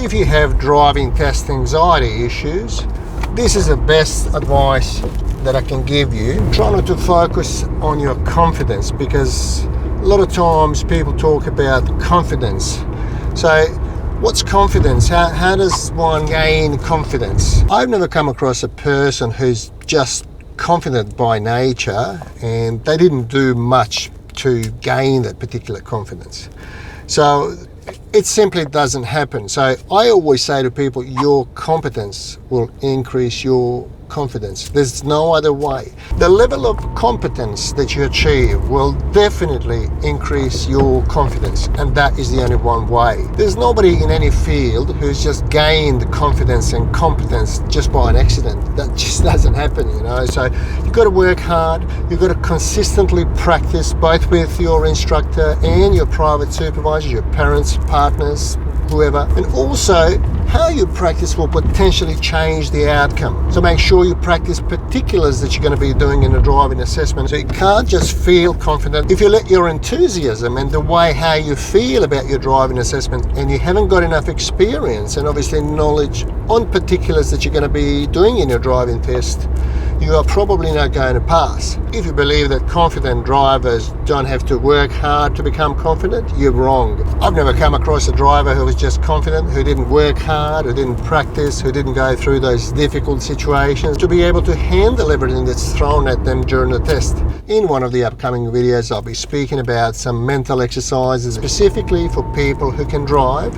if you have driving test anxiety issues, this is the best advice that I can give you. Try not to focus on your confidence, because a lot of times people talk about confidence. So what's confidence? How does one gain confidence? I've never come across a person who's just confident by nature and they didn't do much to gain that particular confidence. So it simply doesn't happen. So I always say to people, your competence will increase your confidence. There's no other way. The level of competence that you achieve will definitely increase your confidence, and that is the only one way. There's nobody in any field who's just gained confidence and competence just by an accident. That just doesn't happen, you know. So you've got to work hard. You've got to consistently practice, both with your instructor and your private supervisor, your parents, partners, whoever. And also, how you practice will potentially change the outcome. So make sure you practice particulars that you're going to be doing in a driving assessment. So you can't just feel confident. If you let your enthusiasm and the way how you feel about your driving assessment, and you haven't got enough experience and obviously knowledge on particulars that you're going to be doing in your driving test, you are probably not going to pass. If you believe that confident drivers don't have to work hard to become confident, you're wrong. I've never come across a driver who was just confident, who didn't work hard, who didn't practice, who didn't go through those difficult situations to be able to handle everything that's thrown at them during the test. In one of the upcoming videos, I'll be speaking about some mental exercises specifically for people who can drive.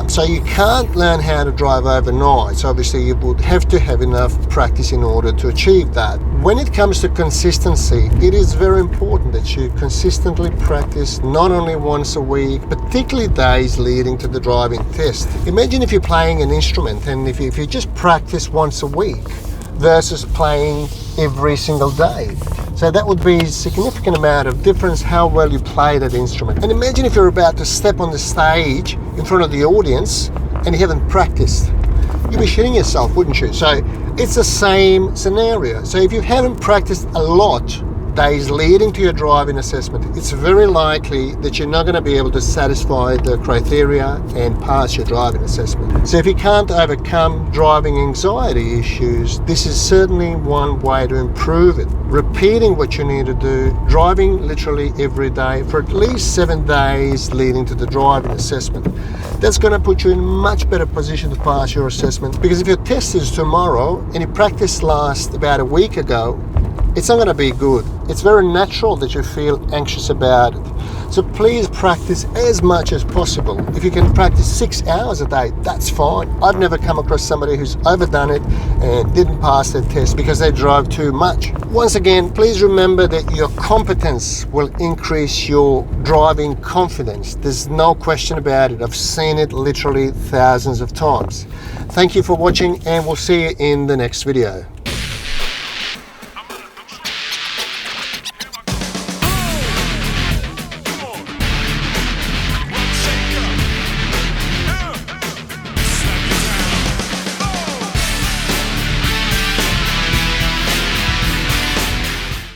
So you can't learn how to drive overnight. So obviously you would have to have enough practice in order to achieve that. When it comes to consistency, it is very important that you consistently practice, not only once a week, particularly days leading to the driving test. Imagine if you're playing an instrument, and if you just practice once a week versus playing every single day. So that would be a significant amount of difference how well you play that instrument. And imagine if you're about to step on the stage in front of the audience and you haven't practiced. You'd be shitting yourself, wouldn't you? So it's the same scenario. So if you haven't practiced a lot days leading to your driving assessment, it's very likely that you're not going to be able to satisfy the criteria and pass your driving assessment. So if you can't overcome driving anxiety issues, this is certainly one way to improve it. Repeating what you need to do, driving literally every day for at least 7 days leading to the driving assessment. That's going to put you in a much better position to pass your assessment, because if your test is tomorrow and your practice lasts about a week ago, it's not going to be good. It's very natural that you feel anxious about it. So please practice as much as possible. If you can practice 6 hours a day, that's fine. I've never come across somebody who's overdone it and didn't pass their test because they drove too much. Once again, please remember that your competence will increase your driving confidence. There's no question about it. I've seen it literally thousands of times. Thank you for watching, and we'll see you in the next video.